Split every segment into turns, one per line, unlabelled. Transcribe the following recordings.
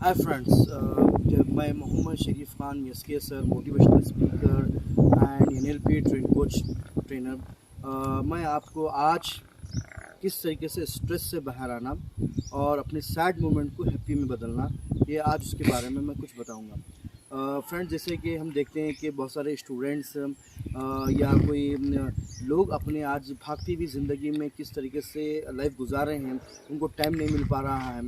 हाय friends, मैं Mohammad Sharif Khan SK sir motivational speaker and NLP trainer. मैं आपको आज किस तरीके से स्ट्रेस से बाहर आना और अपने सैड मोमेंट को हैप्पी में बदलना, ये आज उसके बारे में मैं कुछ बताऊंगा। फ्रेंड्स, जैसे कि हम देखते हैं कि बहुत सारे स्टूडेंट्स या कोई लोग अपने आज भागती हुई ज़िंदगी में किस तरीके से लाइफ गुजार रहे हैं, उनको टाइम नहीं मिल पा रहा है।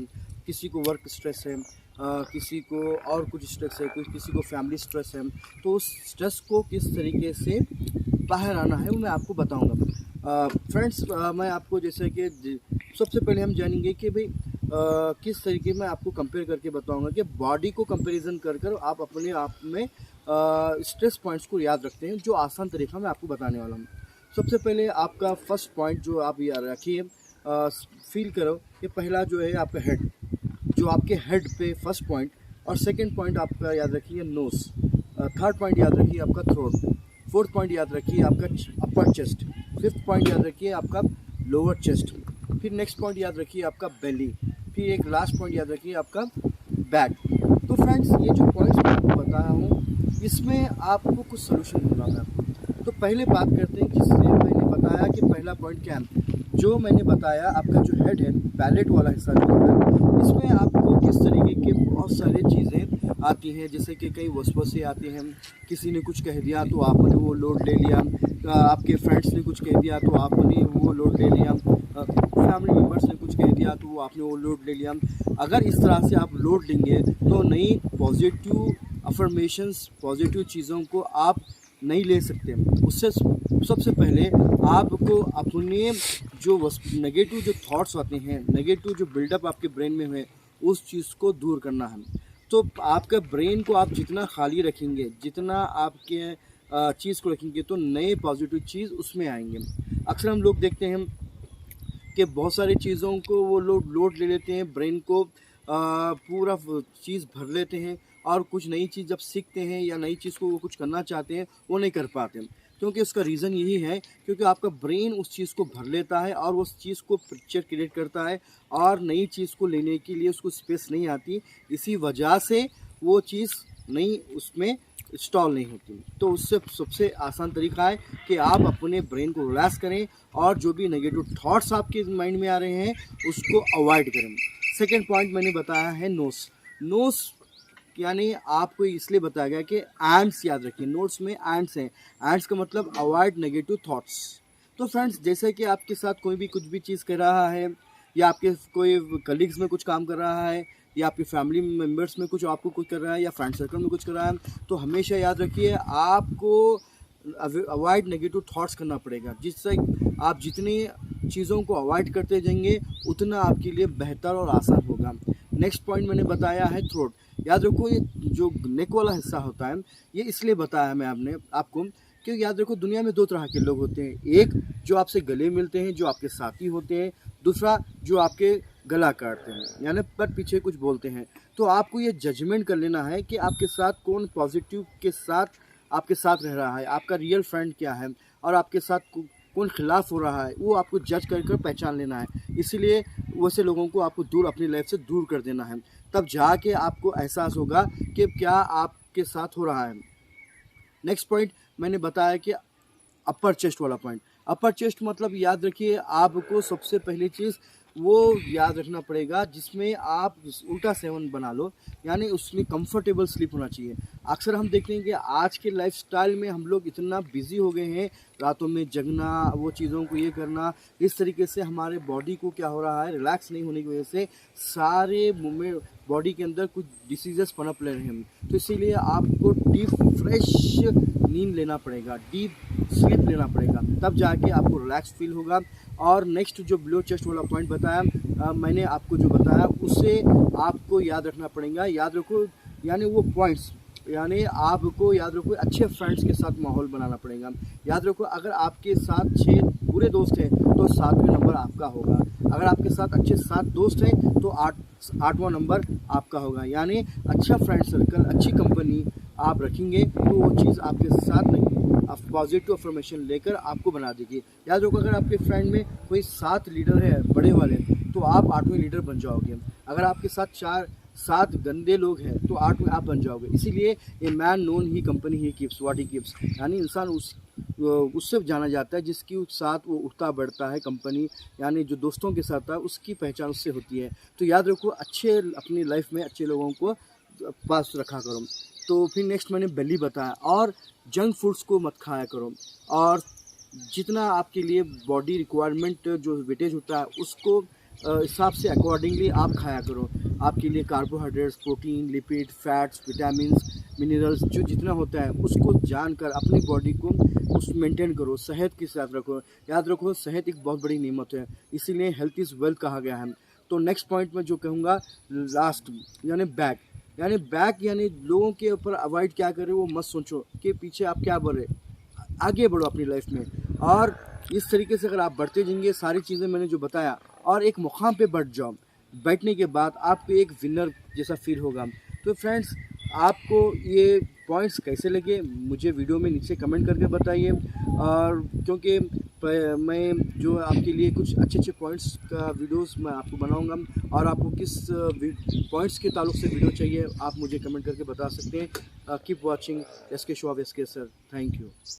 किसी को वर्क स्ट्रेस है, किसी को और कुछ स्ट्रेस है, किसी को फैमिली स्ट्रेस है। तो उस स्ट्रेस को किस तरीके से बाहर आना है वो मैं आपको बताऊंगा। फ्रेंड्स, मैं आपको जैसे कि सबसे पहले हम जानेंगे कि भाई किस तरीके में आपको कंपेयर करके बताऊंगा कि बॉडी को कंपैरिजन कर कर आप अपने आप में स्ट्रेस पॉइंट्स को याद रखते हैं, जो आसान तरीका मैं आपको बताने वाला हूँ। सबसे पहले आपका फर्स्ट पॉइंट जो आप याद रखिए, फील करो कि पहला जो है आपका हेड, जो आपके हेड पे फर्स्ट पॉइंट, और सेकंड पॉइंट आपका याद रखिए नोज, थर्ड पॉइंट याद रखिए आपका थ्रोट, फोर्थ पॉइंट याद रखिए आपका अपर चेस्ट, फिफ्थ पॉइंट याद रखिए आपका लोअर चेस्ट, फिर नेक्स्ट पॉइंट याद रखिए आपका बेली, फिर एक लास्ट पॉइंट याद रखिए आपका बैक। तो फ्रेंड्स, ये जो पॉइंट्स मैं आपको बताया हूँ, इसमें आपको कुछ सोल्यूशन दूंगा मैं। तो पहले बात करते हैं जिससे मैंने बताया कि पहला पॉइंट क्या है। जो मैंने बताया, आपका जो हेड है, पैलेट वाला हिस्सा जो है, इसमें आपको किस तरीके के बहुत सारी चीज़ें आती हैं, जैसे कि कई वसवसे आते हैं। किसी ने कुछ कह दिया तो आपने वो लोड ले लिया, आपके फ्रेंड्स ने कुछ कह दिया तो आपने वो लोड ले लिया, फैमिली मेम्बर्स ने कुछ कह दिया तो आपने वो लोड ले लिया। अगर इस तरह से आप लोड लेंगे तो नई पॉजिटिव अफर्मेशंस, पॉजिटिव चीज़ों को आप नहीं ले सकते। उससे सबसे पहले आपको अपने जो नेगेटिव जो थॉट्स आते हैं, नेगेटिव जो बिल्डअप आपके ब्रेन में है, उस चीज़ को दूर करना है। तो आपका ब्रेन को आप जितना खाली रखेंगे, जितना आपके चीज़ को रखेंगे, तो नए पॉजिटिव चीज़ उसमें आएंगे। अक्सर हम लोग देखते हैं कि बहुत सारी चीज़ों को वो लोग लोड ले लेते हैं, ब्रेन को पूरा चीज़ भर लेते हैं, और कुछ नई चीज़ जब सीखते हैं या नई चीज़ को वो कुछ करना चाहते हैं, वो नहीं कर पाते हैं। क्योंकि उसका रीज़न यही है, क्योंकि आपका ब्रेन उस चीज़ को भर लेता है और उस चीज़ को पिक्चर क्रिएट करता है, और नई चीज़ को लेने के लिए उसको स्पेस नहीं आती। इसी वजह से वो चीज़ नहीं उसमें इंस्टॉल नहीं होती। तो उससे सबसे आसान तरीका है कि आप अपने ब्रेन को रिलैक्स करें, और जो भी नेगेटिव थॉट्स आपके माइंड में आ रहे हैं उसको अवॉइड करें। सेकेंड पॉइंट मैंने बताया है नोस। नोस यानी आपको इसलिए बताया गया कि एंड्स याद रखिए, नोट्स में एंड्स हैं। एंड्स का मतलब अवॉइड नेगेटिव थॉट्स। तो फ्रेंड्स, जैसे कि आपके साथ कोई भी कुछ भी चीज़ कर रहा है, या आपके कोई कलीग्स में कुछ काम कर रहा है, या आपके फैमिली मेम्बर्स में कुछ आपको कुछ कर रहा है, या फ्रेंड सर्कल में कुछ कर रहा है, तो हमेशा याद रखिए आपको अवॉइड नेगेटिव थॉट्स करना पड़ेगा। जिससे आप जितनी चीज़ों को अवॉइड करते जाएंगे, उतना आपके लिए बेहतर और आसान होगा। नेक्स्ट पॉइंट मैंने बताया है थ्रोट। याद रखो, ये जो नेक वाला हिस्सा होता है, ये इसलिए बताया मैं आपको, क्योंकि याद रखो दुनिया में दो तरह के लोग होते हैं। एक जो आपसे गले मिलते हैं, जो आपके साथी होते हैं। दूसरा जो आपके गला काटते हैं, यानी पट पीछे कुछ बोलते हैं। तो आपको ये जजमेंट कर लेना है कि आपके साथ कौन पॉजिटिव के साथ आपके साथ रह रहा है, आपका रियल फ्रेंड क्या है, और आपके साथ कौन खिलाफ हो रहा है, वो आपको जज कर पहचान लेना है। इसीलिए वैसे लोगों को आपको दूर, अपनी लाइफ से दूर कर देना है। तब जाके आपको एहसास होगा कि क्या आपके साथ हो रहा है। नेक्स्ट पॉइंट मैंने बताया कि अपर चेस्ट वाला पॉइंट। अपर चेस्ट मतलब याद रखिए, आपको सबसे पहली चीज़ वो याद रखना पड़ेगा जिसमें आप उल्टा सेवन बना लो, यानी उसमें कंफर्टेबल स्लीप होना चाहिए। अक्सर हम देखते हैं कि आज के लाइफस्टाइल में हम लोग इतना बिजी हो गए हैं, रातों में जगना, वो चीज़ों को ये करना, इस तरीके से हमारे बॉडी को क्या हो रहा है, रिलैक्स नहीं होने की वजह से सारे मूवमेंट बॉडी के अंदर कुछ डिसीजेस पनप ले रहे हैं। तो इसीलिए आपको डीप फ्रेश नींद लेना पड़ेगा, डीप स्लीप लेना पड़ेगा, तब जाके आपको रिलैक्स फील होगा। और नेक्स्ट जो बिलो चेस्ट वाला पॉइंट बताया, मैंने आपको जो बताया उससे आपको याद रखना पड़ेगा। याद रखो, यानी वो पॉइंट्स, यानी आपको याद रखो अच्छे फ्रेंड्स के साथ माहौल बनाना पड़ेगा। याद रखो, अगर आपके साथ 6 बुरे दोस्त हैं तो 7वें नंबर आपका होगा। अगर आपके साथ अच्छे 7 दोस्त हैं तो 8वां नंबर आपका होगा। यानी अच्छा फ्रेंड सर्कल, अच्छी कंपनी आप रखेंगे तो वो चीज़ आपके साथ नहीं, पॉजिटिव अफर्मेशन लेकर आपको बना देगी। याद रखो, अगर आपके फ्रेंड में कोई 7 लीडर है बड़े वाले, तो आप 8वें लीडर बन जाओगे। अगर आपके साथ 4 7 गंदे लोग हैं तो 8 में आप बन जाओगे। इसीलिए a man known he company he keeps what he keeps, यानी इंसान उससे जाना जाता है जिसकी साथ वो उठता बढ़ता है। कंपनी यानी जो दोस्तों के साथ है उसकी पहचान उससे होती है। तो याद रखो, अच्छे अपनी लाइफ में अच्छे लोगों को पास रखा करो। तो फिर नेक्स्ट मैंने बेली बताया, और जंक फूड्स को मत खाया करो, और जितना आपके लिए बॉडी रिक्वायरमेंट जो वेटेज होता है उसको हिसाब से अकॉर्डिंगली आप खाया करो। आपके लिए carbohydrates, protein, lipid, fats, vitamins, minerals जो जितना होता है उसको जानकर अपनी बॉडी को उस मेंटेन करो, सेहत के साथ रखो। याद रखो, सेहत एक बहुत बड़ी नेमत है, इसीलिए हेल्थ इज़ वेल्थ कहा गया है। तो नेक्स्ट पॉइंट में जो कहूँगा लास्ट, यानी बैक यानी लोगों के ऊपर अवॉइड क्या करें वो मत सोचो कि पीछे आप क्या बढ़े, आगे बढ़ो अपनी लाइफ में। और इस तरीके से अगर आप बढ़ते जाएंगे, सारी चीज़ें मैंने जो बताया, और एक मुकाम पे बैठ जाओ, बैठने के बाद आपको एक विनर जैसा फील होगा। तो फ्रेंड्स, आपको ये पॉइंट्स कैसे लगे मुझे वीडियो में नीचे कमेंट करके बताइए। और क्योंकि मैं जो आपके लिए कुछ अच्छे पॉइंट्स का वीडियोस मैं आपको बनाऊंगा, और आपको किस पॉइंट्स के ताल्लुक से वीडियो चाहिए आप मुझे कमेंट करके बता सकते हैं। Keep watching SK show off SK sir. Thank you.